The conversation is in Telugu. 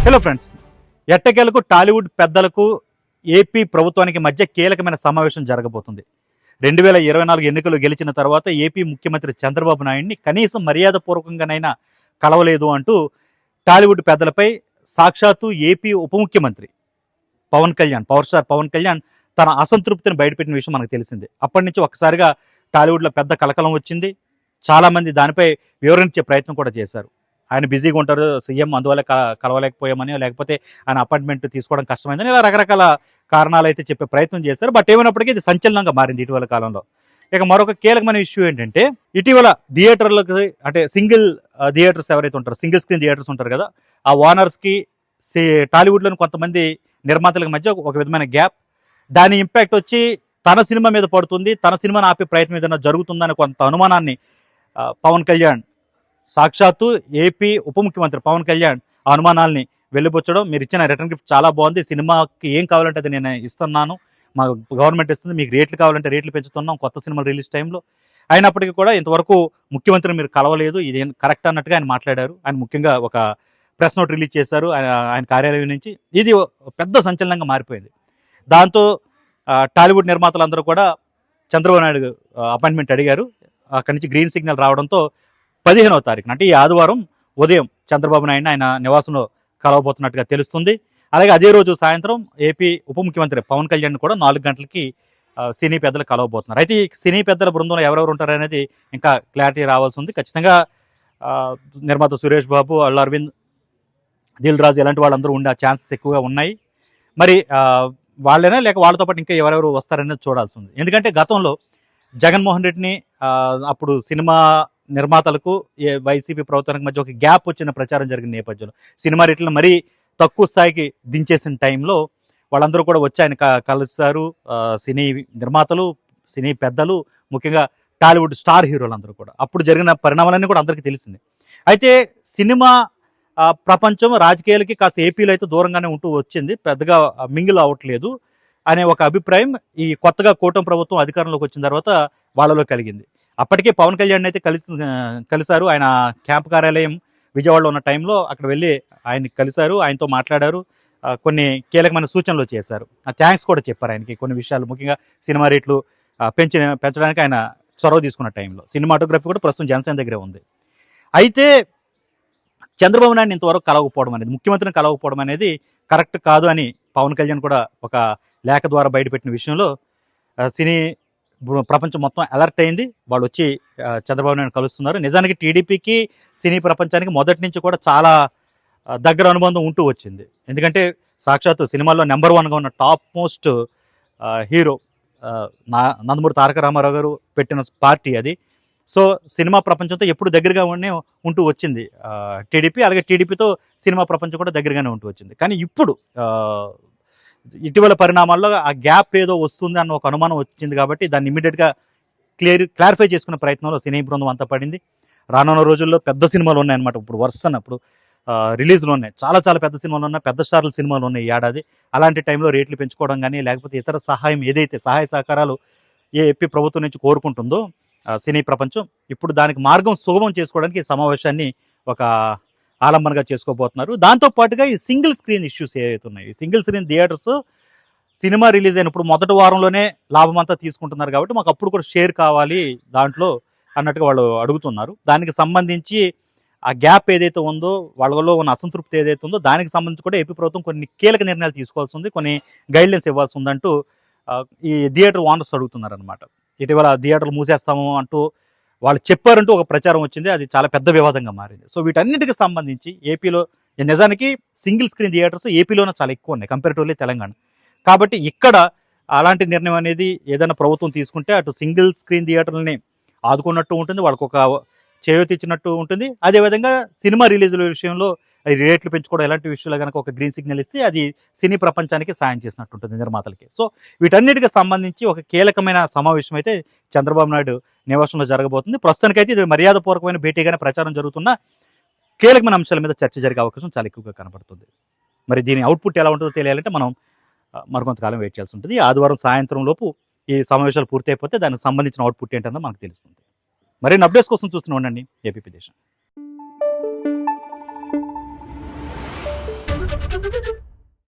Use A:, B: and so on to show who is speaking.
A: హలో ఫ్రెండ్స్, ఎట్టకేలకు టాలీవుడ్ పెద్దలకు ఏపీ ప్రభుత్వానికి మధ్య కీలకమైన సమావేశం జరగబోతుంది. 2024 ఎన్నికలు గెలిచిన తర్వాత ఏపీ ముఖ్యమంత్రి చంద్రబాబు నాయుడిని కనీసం మర్యాదపూర్వకంగానైనా కలవలేదు అంటూ టాలీవుడ్ పెద్దలపై సాక్షాత్తు ఏపీ ఉప ముఖ్యమంత్రి పవర్ స్టార్ పవన్ కళ్యాణ్ తన అసంతృప్తిని బయటపెట్టిన విషయం మనకు తెలిసిందే. అప్పటి నుంచి ఒక్కసారిగా టాలీవుడ్లో పెద్ద కలకలం వచ్చింది. చాలామంది దానిపై వివరించే ప్రయత్నం కూడా చేశారు. ఆయన బిజీగా ఉంటారు సీఎం, అందువల్ల కలవలేకపోయామని, లేకపోతే ఆయన అపాయింట్మెంట్ తీసుకోవడం కష్టమైందని, ఇలా రకరకాల కారణాలు అయితే చెప్పే ప్రయత్నం చేశారు. బట్ ఏమైనప్పటికీ ఇది సంచలనంగా మారింది ఇటీవల కాలంలో. ఇక మరొక కీలకమైన ఇష్యూ ఏంటంటే, ఇటీవల థియేటర్లకు అంటే సింగిల్ థియేటర్స్ ఎవరైతే ఉంటారో, సింగిల్ స్క్రీన్ థియేటర్స్ ఉంటారు కదా, ఆ ఓనర్స్కి టాలీవుడ్లోని కొంతమంది నిర్మాతలకు మధ్య ఒక విధమైన గ్యాప్. దాని ఇంపాక్ట్ వచ్చి తన సినిమా మీద పడుతుంది, తన సినిమాను ఆపే ప్రయత్నం ఏదైనా జరుగుతుందని కొంత అనుమానాన్ని పవన్ కళ్యాణ్, సాక్షాత్తు ఏపీ ఉప ముఖ్యమంత్రి పవన్ కళ్యాణ్ ఆ అనుమానాల్ని వెళ్ళిపుచ్చడం, మీరు ఇచ్చిన రిటర్న్ గిఫ్ట్ చాలా బాగుంది, సినిమాకి ఏం కావాలంటే అది నేను ఇస్తున్నాను, మా గవర్నమెంట్ ఇస్తుంది, మీకు రేట్లు కావాలంటే రేట్లు పెంచుతున్నాం కొత్త సినిమాలు రిలీజ్ టైంలో. అయినప్పటికీ కూడా ఇంతవరకు ముఖ్యమంత్రిని మీరు కలవలేదు, ఇది కరెక్ట్ అన్నట్టుగా ఆయన మాట్లాడారు. ఆయన ముఖ్యంగా ఒక ప్రెస్ నోట్ రిలీజ్ చేశారు ఆయన కార్యాలయం నుంచి. ఇది పెద్ద సంచలనంగా మారిపోయింది. దాంతో టాలీవుడ్ నిర్మాతలందరూ కూడా చంద్రబాబు నాయుడు అపాయింట్మెంట్ అడిగారు. అక్కడి నుంచి గ్రీన్ సిగ్నల్ రావడంతో 15వ తారీఖున అంటే ఈ ఆదివారం ఉదయం చంద్రబాబు నాయుడిని ఆయన నివాసంలో కలవబోతున్నట్టుగా తెలుస్తుంది. అలాగే అదే రోజు సాయంత్రం ఏపీ ఉప ముఖ్యమంత్రి పవన్ కళ్యాణ్ కూడా 4 గంటలకి సినీ పెద్దలు కలవబోతున్నారు. అయితే ఈ సినీ పెద్దల బృందంలో ఎవరెవరు ఉంటారనేది ఇంకా క్లారిటీ రావాల్సి ఉంది. ఖచ్చితంగా నిర్మాత సురేష్ బాబు, అల్లు అరవింద్, దిల్ రాజు ఇలాంటి వాళ్ళందరూ ఉండే ఛాన్సెస్ ఎక్కువగా ఉన్నాయి. మరి వాళ్ళైనా లేక వాళ్ళతో పాటు ఇంకా ఎవరెవరు వస్తారనేది చూడాల్సి ఉంది. ఎందుకంటే గతంలో జగన్మోహన్ రెడ్డిని అప్పుడు సినిమా నిర్మాతలకు వైసీపీ ప్రభుత్వానికి మధ్య ఒక గ్యాప్ వచ్చిన ప్రచారం జరిగిన నేపథ్యంలో సినిమా రేట్లను మరీ తక్కువ స్థాయికి దించేసిన టైంలో వాళ్ళందరూ కూడా వచ్చి ఆయన కలుస్తారు. సినీ నిర్మాతలు, సినీ పెద్దలు, ముఖ్యంగా టాలీవుడ్ స్టార్ హీరోలందరూ కూడా. అప్పుడు జరిగిన పరిణామాలన్నీ కూడా అందరికీ తెలిసింది. అయితే సినిమా ప్రపంచం రాజకీయాలకి కాస్త ఏపీలో అయితే దూరంగానే ఉంటూ వచ్చింది, పెద్దగా మింగిల్ అవ్వట్లేదు అనే ఒక అభిప్రాయం ఈ కొత్తగా కూటమి ప్రభుత్వం అధికారంలోకి వచ్చిన తర్వాత వాళ్ళలో కలిగింది. అప్పటికే పవన్ కళ్యాణ్ అయితే కలిశారు. ఆయన క్యాంప్ కార్యాలయం విజయవాడలో ఉన్న టైంలో అక్కడ వెళ్ళి ఆయన్ని కలిశారు, ఆయనతో మాట్లాడారు, కొన్ని కీలకమైన సూచనలు చేశారు. థ్యాంక్స్ కూడా చెప్పారు ఆయనకి కొన్ని విషయాలు, ముఖ్యంగా సినిమా రేట్లు పెంచడానికి ఆయన చొరవ తీసుకున్న టైంలో. సినిమాటోగ్రఫీ కూడా ప్రస్తుతం జనసేన దగ్గరే ఉంది. అయితే చంద్రబాబు నాయుడు ఇంతవరకు కలవకపోవడం అనేది, ముఖ్యమంత్రిని కలవకపోవడం అనేది కరెక్ట్ కాదు అని పవన్ కళ్యాణ్ కూడా ఒక లేఖ ద్వారా బయటపెట్టిన విషయంలో సినీ ప్రపంచం మొత్తం అలర్ట్ అయింది. వాళ్ళు వచ్చి చంద్రబాబు నాయుడు కలుస్తున్నారు. నిజానికి టీడీపీకి సినీ ప్రపంచానికి మొదటి నుంచి కూడా చాలా దగ్గర అనుబంధం ఉంటూ వచ్చింది. ఎందుకంటే సాక్షాత్తు సినిమాల్లో నెంబర్ 1గా ఉన్న top most hero Nandamuri Taraka Ramarao గారు పెట్టిన పార్టీ అది. సో సినిమా ప్రపంచంతో ఎప్పుడు దగ్గరగా ఉంటూ వచ్చింది టీడీపీ. అలాగే టీడీపీతో సినిమా ప్రపంచం కూడా దగ్గరగానే ఉంటూ వచ్చింది. కానీ ఇప్పుడు ఇటీవల పరిణామాల్లో ఆ గ్యాప్ ఏదో వస్తుంది అన్న ఒక అనుమానం వచ్చింది కాబట్టి దాన్ని ఇమీడియట్గా క్లారిఫై చేసుకునే ప్రయత్నంలో సినీ బృందం అంతా పడింది. రానున్న రోజుల్లో పెద్ద సినిమాలు ఉన్నాయన్నమాట. ఇప్పుడు వరుసనప్పుడు రిలీజ్లు ఉన్నాయి, చాలా చాలా పెద్ద సినిమాలు ఉన్నాయి, పెద్ద స్టార్ల సినిమాలు ఉన్నాయి ఈ ఏడాది. అలాంటి టైంలో రేట్లు పెంచుకోవడం కానీ, లేకపోతే ఇతర సహాయం ఏదైతే సహాయ సహకారాలు ఏపీ ప్రభుత్వం నుంచి కోరుకుంటుందో సినీ ప్రపంచం, ఇప్పుడు దానికి మార్గం సుగమం చేసుకోవడానికి ఈ సమావేశాన్ని ఒక ఆలంబనగా చేసుకోబోతున్నారు. దాంతోపాటుగా ఈ సింగిల్ స్క్రీన్ ఇష్యూస్ ఏవైతే ఉన్నాయి, ఈ single screen theatres cinema release అయినప్పుడు మొదటి వారంలోనే లాభం అంతా తీసుకుంటున్నారు కాబట్టి మాకు అప్పుడు కూడా షేర్ కావాలి దాంట్లో అన్నట్టుగా వాళ్ళు అడుగుతున్నారు. దానికి సంబంధించి ఆ గ్యాప్ ఏదైతే ఉందో, వాళ్ళలో ఉన్న అసంతృప్తి ఏదైతే ఉందో దానికి సంబంధించి కూడా ఏపీ ప్రభుత్వం కొన్ని కీలక నిర్ణయాలు తీసుకోవాల్సి ఉంది, కొన్ని గైడ్లైన్స్ ఇవ్వాల్సి ఉందంటూ ఈ థియేటర్ ఓనర్స్ అడుగుతున్నారు అనమాట. ఇటీవల థియేటర్లు మూసేస్తాము అంటూ వాళ్ళు చెప్పారంటూ ఒక ప్రచారం వచ్చింది, అది చాలా పెద్ద వివాదంగా మారింది. సో వీటన్నిటికి సంబంధించి ఏపీలో నిజానికి సింగిల్ స్క్రీన్ థియేటర్స్ ఏపీలోనే చాలా ఎక్కువ ఉన్నాయి కంపారిటివ్లీ తెలంగాణ. కాబట్టి ఇక్కడ అలాంటి నిర్ణయం అనేది ఏదైనా ప్రభుత్వం తీసుకుంటే అటు సింగిల్ స్క్రీన్ థియేటర్లని ఆదుకున్నట్టు ఉంటుంది, వాళ్ళకు ఒక చేయూత ఇచ్చినట్టు ఉంటుంది. అదేవిధంగా సినిమా రిలీజుల విషయంలో రేట్లు పెంచుకోవడం ఇలాంటి విషయంలో కనుక ఒక గ్రీన్ సిగ్నల్ ఇస్తే అది సినీ ప్రపంచానికి సాయం చేసినట్టు ఉంటుంది నిర్మాతలకి. సో వీటన్నిటికి సంబంధించి ఒక కీలకమైన సమావేశం అయితే చంద్రబాబు నాయుడు నివాసంలో జరగబోతుంది. ప్రస్తుతానికైతే ఇది మర్యాదపూర్వకమైన భేటీగానే ప్రచారం జరుగుతున్న కీలకమైన అంశాల మీద చర్చ జరిగే అవకాశం చాలా ఎక్కువగా కనబడుతుంది. మరి దీని అవుట్పుట్ ఎలా ఉంటుందో తెలియాలంటే మనం మరికొంతకాలం వెయిట్ చేయాల్సి ఉంటుంది. ఆదివారం సాయంత్రం లోపు ఈ సమావేశాలు పూర్తయిపోతే దానికి సంబంధించిన అవుట్పుట్ ఏంటన్నది మనకు తెలుస్తుంది. మరిన్ని అప్డేట్స్ కోసం చూస్తూనే ఉండండి ఏపీ దేశం.